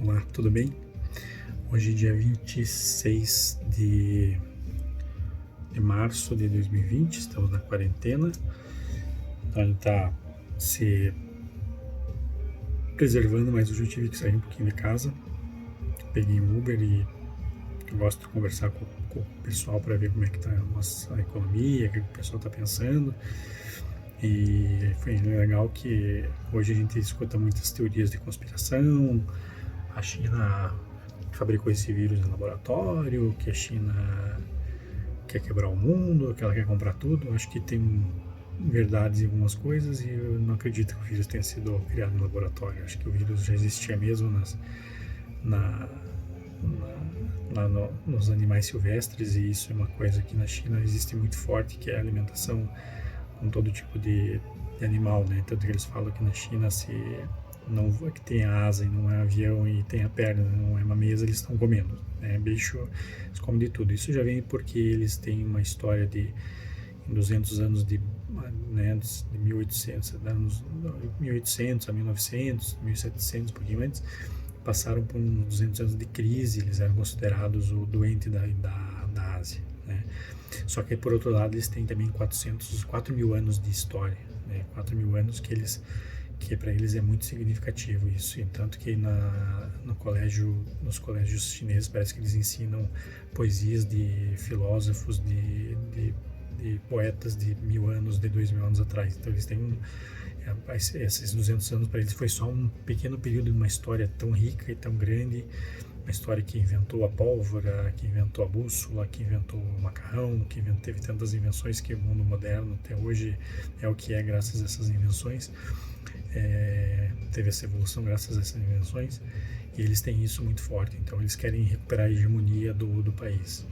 Olá, tudo bem? Hoje é dia 26 de março de 2020, estamos na quarentena, então a gente está se preservando, mas hoje eu tive que sair um pouquinho de casa, peguei um Uber e gosto de conversar com o pessoal para ver como é que está a economia, o que o pessoal está pensando. E foi legal que hoje a gente escuta muitas teorias de conspiração. A China fabricou esse vírus no laboratório, que a China quer quebrar o mundo, que ela quer comprar tudo. Eu acho que tem verdades em algumas coisas e eu não acredito que o vírus tenha sido criado no laboratório. Eu acho que o vírus já existia mesmo na, nos animais silvestres, e isso é uma coisa que na China existe muito forte, que é a alimentação com todo tipo de animal, né? Tanto que eles falam que na China, se não que tem a asa e não é avião e tem a perna, não é uma mesa, eles estão comendo, né? Bicho, eles comem de tudo. Isso já vem porque eles têm uma história de 200 anos né, de 1800, anos 1800 a 1900, 1700, um pouquinho antes, passaram por uns 200 anos de crise, eles eram considerados o doente da Ásia, né? Só que, por outro lado, eles têm também 4 mil anos de história, né? 4 mil anos que para eles é muito significativo isso, e tanto que nos colégios chineses parece que eles ensinam poesias de filósofos, de poetas de 1000 anos, de 2000 anos atrás. Então eles têm esses 200 anos para eles foi só um pequeno período de uma história tão rica e tão grande, uma história que inventou a pólvora, que inventou a bússola, que inventou o macarrão, teve tantas invenções que o mundo moderno até hoje é o que é graças a essas invenções. Teve essa evolução graças a essas invenções, e eles têm isso muito forte, então eles querem recuperar a hegemonia do país.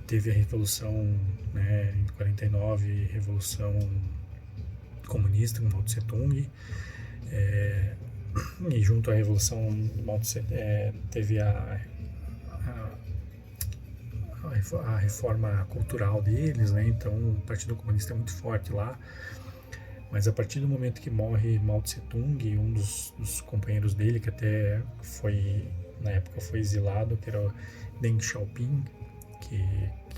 Teve a Revolução, né, em 49, Revolução Comunista com Mao Tse Tung, e junto à Revolução Mao Tse, teve a reforma cultural deles, né? Então o Partido Comunista é muito forte lá. Mas a partir do momento que morre Mao Tse Tung, um dos companheiros dele, que até na época foi exilado, que era o Deng Xiaoping, que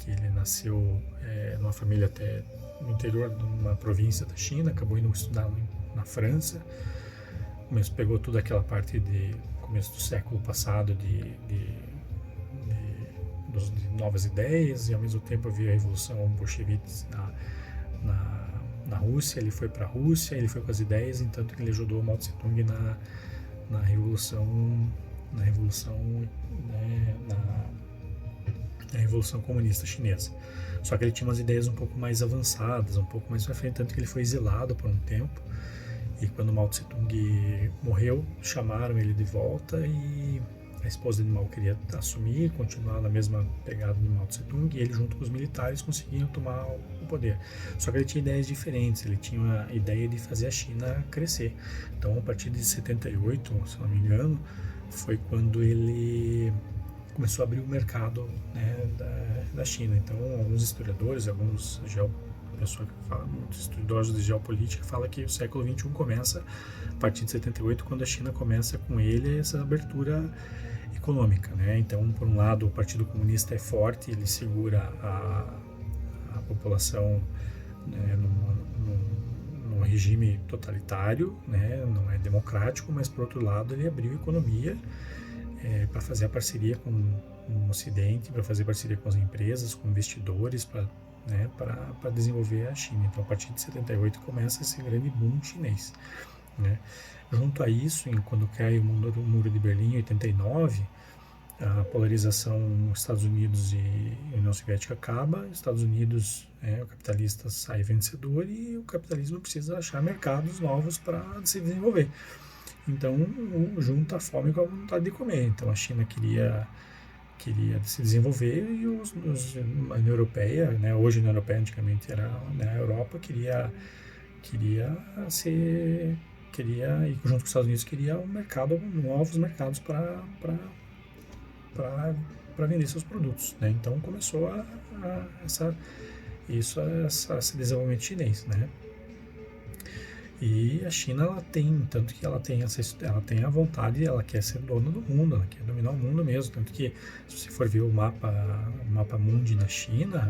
ele nasceu numa família até no interior de uma província da China, acabou indo estudar na França, pegou toda aquela parte de começo do século passado de novas ideias, e ao mesmo tempo havia a revolução bolchevique na Rússia. Ele foi para a Rússia, ele foi com as ideias, entanto que ele ajudou o Mao Tse Tung na revolução, né, na revolução comunista chinesa. Só que ele tinha umas ideias um pouco mais avançadas, um pouco mais para frente, tanto que ele foi exilado por um tempo. E quando Mao Tse Tung morreu, chamaram ele de volta, e a esposa de Mao queria assumir, continuar na mesma pegada de Mao Tse Tung, e ele junto com os militares conseguiam tomar o poder. Só que ele tinha ideias diferentes, ele tinha a ideia de fazer a China crescer. Então, a partir de 78, se não me engano, foi quando ele começou a abrir o mercado, né, da China. Então, alguns historiadores, pessoa que fala, muitos estudiosos de geopolítica fala que o século XXI começa a partir de 78, quando a China começa com ele essa abertura econômica, né? Então, por um lado, o Partido Comunista é forte, ele segura a população, né, num regime totalitário, né? Não é democrático, mas por outro lado ele abriu a economia para fazer a parceria com o Ocidente, para fazer parceria com as empresas, com investidores, para desenvolver a China. Então, a partir de 78 começa esse grande boom chinês, né? Junto a isso, quando cai o Muro de Berlim em 89, a polarização Estados Unidos e União Soviética acaba, Estados Unidos, o capitalista sai vencedor, e o capitalismo precisa achar mercados novos para se desenvolver. Então, junta a fome com a vontade de comer. Então, a China queria se desenvolver, e a União Europeia, né, hoje a União Europeia, antigamente era, né, a Europa, e junto com os Estados Unidos queria novos mercados para vender seus produtos, né? Então começou esse desenvolvimento chinês, né? E a China, ela tem, tanto que ela tem a vontade, ela quer ser dona do mundo, ela quer dominar o mundo mesmo, tanto que se você for ver o mapa mundi na China,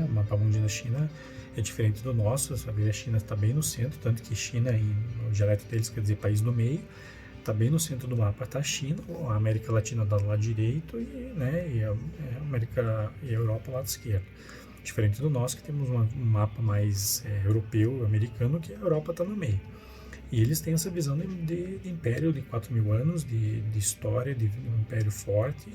o mapa mundi na China é diferente do nosso, sabe? A China está bem no centro, tanto que China, no dialeto deles, quer dizer país no meio, está bem no centro do mapa, está a China, a América Latina do lado direito e a América e a Europa do lado esquerdo. Diferente do nosso, que temos um mapa mais europeu, americano, que a Europa está no meio. E eles têm essa visão de império de 4.000 anos, de história, de um império forte,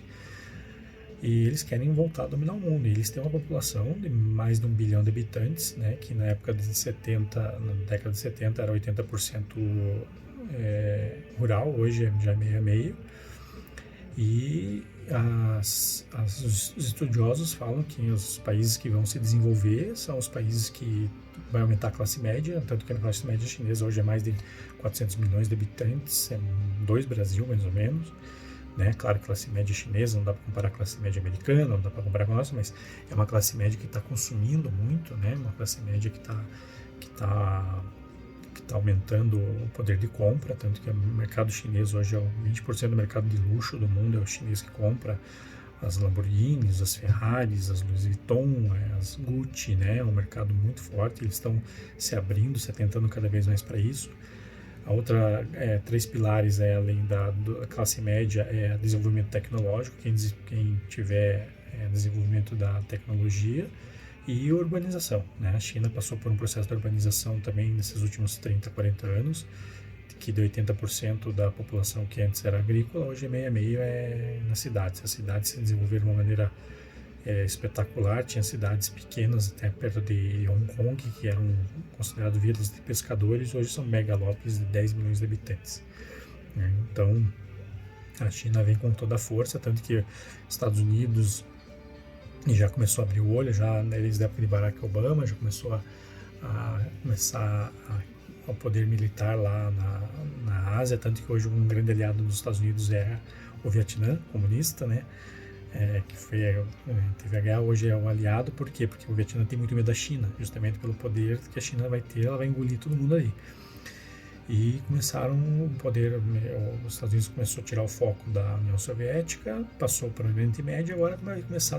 e eles querem voltar a dominar o mundo. E eles têm uma população de mais de 1 bilhão de habitantes, né, que na época de 70, na década de 70 era 80% rural, hoje já é meio a meio. E os estudiosos falam que os países que vão se desenvolver são os países que vai aumentar a classe média, tanto que a classe média chinesa hoje é mais de 400 milhões de habitantes, é 2 Brasil mais ou menos, né? Claro que a classe média chinesa não dá para comparar com a classe média americana, não dá para comparar com a nossa, mas é uma classe média que está consumindo muito, né? Uma classe média que está aumentando o poder de compra, tanto que o mercado chinês hoje é 20% do mercado de luxo do mundo, é o chinês que compra as Lamborghinis, as Ferraris, as Louis Vuitton, as Gucci, né? É um mercado muito forte, eles estão se abrindo, se atentando cada vez mais para isso. A outra, 3 pilares, além da classe média, é desenvolvimento tecnológico, quem tiver desenvolvimento da tecnologia, e urbanização, né? A China passou por um processo de urbanização também nesses últimos 30, 40 anos, que de 80% da população que antes era agrícola, hoje meio a meio é nas cidades. As cidades se desenvolveram de uma maneira espetacular, tinha cidades pequenas até perto de Hong Kong, que eram consideradas vilas de pescadores, hoje são megalópolis de 10 milhões de habitantes. Então, a China vem com toda a força, tanto que Estados Unidos já começou a abrir o olho, já desde a época de Barack Obama, já começou ao poder militar lá na Ásia, tanto que hoje um grande aliado dos Estados Unidos é o Vietnã comunista, né? Teve a guerra, hoje é um aliado. Por quê? Porque o Vietnã tem muito medo da China, justamente pelo poder que a China vai ter, ela vai engolir todo mundo ali. E começaram os Estados Unidos começou a tirar o foco da União Soviética, passou para o Oriente Médio, agora vai começar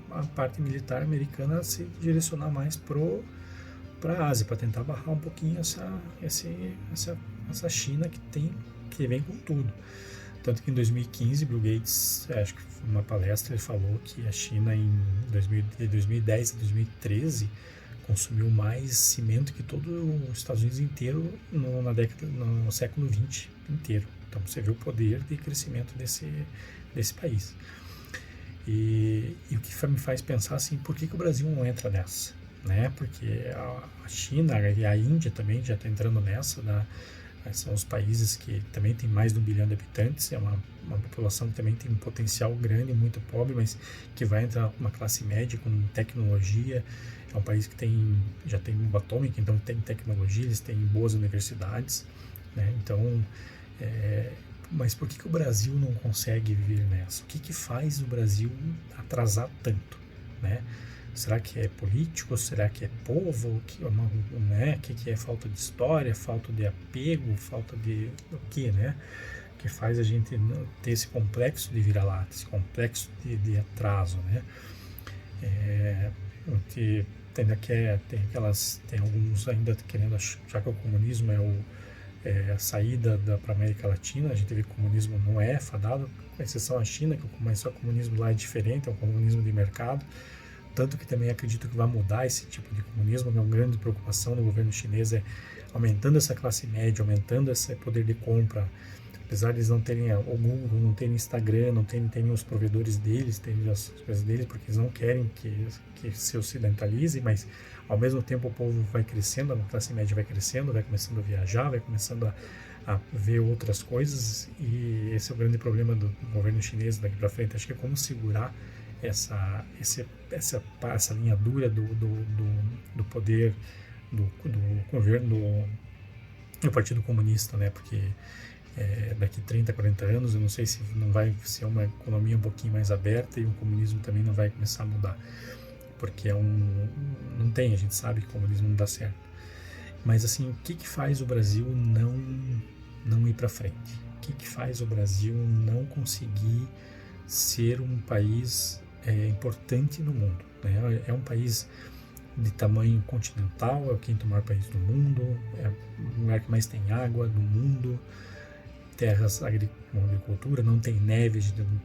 a parte militar americana a se direcionar mais para a Ásia, para tentar barrar um pouquinho essa China que vem com tudo. Tanto que em 2015, Bill Gates, acho que foi uma palestra, ele falou que a China de 2010 a 2013 consumiu mais cimento que todo os Estados Unidos inteiro no século XX inteiro. Então você vê o poder de crescimento desse país. E o que me faz pensar assim, por que o Brasil não entra nessa? Né? Porque a China e a Índia também já estão entrando nessa, né? São os países que também tem mais de 1 bilhão de habitantes, é uma população que também tem um potencial grande, muito pobre, mas que vai entrar uma classe média com tecnologia. É um país que já tem bomba atômica, então tem tecnologia, eles têm boas universidades, né? Então, mas por que o Brasil não consegue vir nessa? O que faz o Brasil atrasar tanto, né? Será que é político? Será que é povo? O que é falta de história, falta de apego, falta de o que, né? Que faz a gente ter esse complexo de vira-lata, esse complexo de atraso, né? Tem alguns ainda querendo achar que o comunismo a saída para a América Latina. A gente vê que o comunismo não é fadado, com exceção à China, que o comunismo lá é diferente, é um comunismo de mercado. Tanto que também acredito que vai mudar esse tipo de comunismo, que é uma grande preocupação do governo chinês, aumentando essa classe média, aumentando esse poder de compra. Apesar de eles não terem o Google, não terem Instagram, não terem os provedores deles, terem as coisas deles, porque eles não querem que se ocidentalize, mas ao mesmo tempo o povo vai crescendo, a classe média vai crescendo, vai começando a viajar, vai começando a ver outras coisas, e esse é o grande problema do governo chinês daqui para frente. Acho que é como segurar essa linha dura do poder do governo do Partido Comunista, né? Porque daqui 30, 40 anos, eu não sei se não vai ser uma economia um pouquinho mais aberta, e o comunismo também não vai começar a mudar, porque a gente sabe que o comunismo não dá certo. Mas assim, o que faz o Brasil não ir para frente? O que faz o Brasil não conseguir ser um país importante no mundo? Né? É um país de tamanho continental, é o quinto maior país do mundo, é o lugar que mais tem água no mundo, terras com agricultura, não tem neve,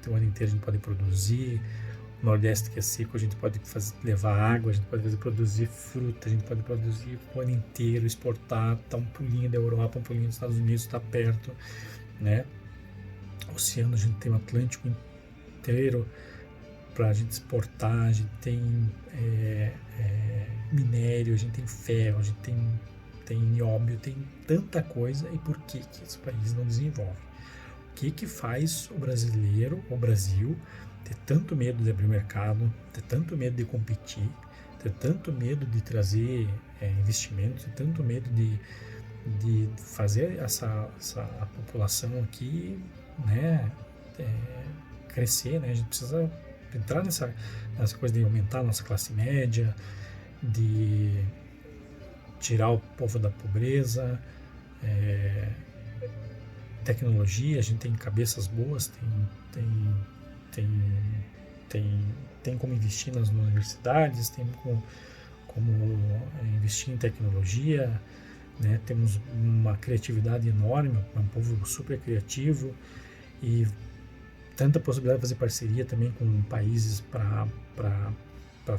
o ano inteiro a gente pode produzir, o Nordeste que é seco, a gente pode levar água, a gente pode produzir fruta, a gente pode produzir o ano inteiro, exportar, tá um pulinho da Europa, um pulinho dos Estados Unidos, está perto, né? Oceano, a gente tem o Atlântico inteiro para a gente exportar, a gente tem minério, a gente tem ferro, a gente tem nióbio, tem tanta coisa. E por que esse país não desenvolve? O que faz o brasileiro, o Brasil, ter tanto medo de abrir mercado, ter tanto medo de competir, ter tanto medo de trazer investimentos, ter tanto medo de fazer a população aqui, né, crescer, né? A gente precisa entrar nessa coisa de aumentar a nossa classe média, de tirar o povo da pobreza, tecnologia, a gente tem cabeças boas, tem como investir nas universidades, tem como investir em tecnologia, né? Temos uma criatividade enorme, é um povo super criativo e tanta possibilidade de fazer parceria também com países para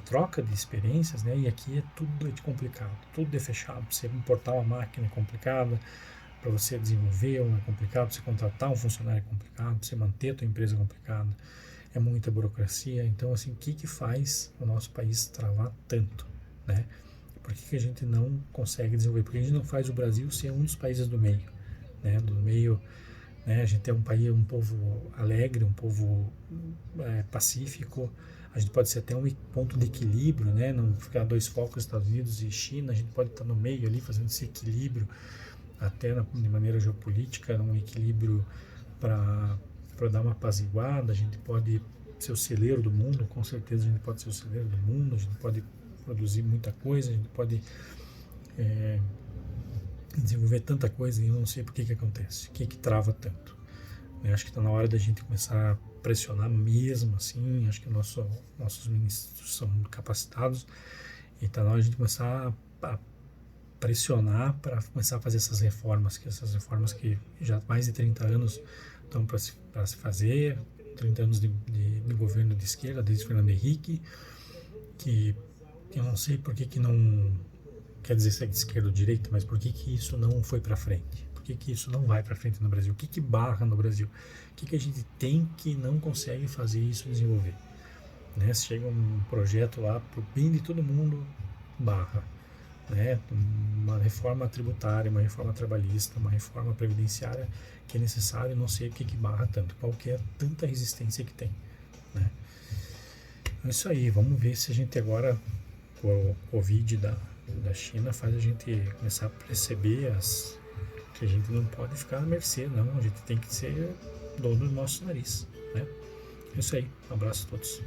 troca de experiências, né? E aqui é tudo complicado, tudo é fechado. Para você importar uma máquina é complicado, para você desenvolver é complicado, para você contratar um funcionário é complicado, para você manter a tua empresa é complicado, é muita burocracia. Então, assim, o que faz o nosso país travar tanto, né? Por que a gente não consegue desenvolver? Porque a gente não faz o Brasil ser um dos países do meio, né? Do meio, né? A gente é um país, um povo alegre, um povo pacífico. A gente pode ser até um ponto de equilíbrio, né? Não ficar dois focos, Estados Unidos e China. A gente pode estar no meio ali, fazendo esse equilíbrio, até de maneira geopolítica, um equilíbrio para dar uma apaziguada. A gente pode ser o celeiro do mundo, com certeza a gente pode ser o celeiro do mundo. A gente pode produzir muita coisa, a gente pode desenvolver tanta coisa e eu não sei por que acontece, o que trava tanto. Eu acho que está na hora da gente começar a pressionar mesmo, assim. Acho que nossos ministros são capacitados e está na hora de a gente começar a pressionar para começar a fazer essas reformas que já há mais de 30 anos estão para se fazer, 30 anos de governo de esquerda, desde Fernando Henrique, que eu não sei por que não quer dizer se é de esquerda ou direita, mas por que isso não foi para frente? Por que isso não vai para frente no Brasil? O que barra no Brasil? O que a gente tem que não consegue fazer isso desenvolver? Né? Se chega um projeto lá para o bem de todo mundo, barra. Né? Uma reforma tributária, uma reforma trabalhista, uma reforma previdenciária que é necessária, não sei o que barra tanto, qual que é tanta resistência que tem. Né? É isso aí, vamos ver se a gente agora, com o Covid da China, faz a gente começar a perceber que a gente não pode ficar à mercê, não, a gente tem que ser dono do nosso nariz. Né? É isso aí, um abraço a todos.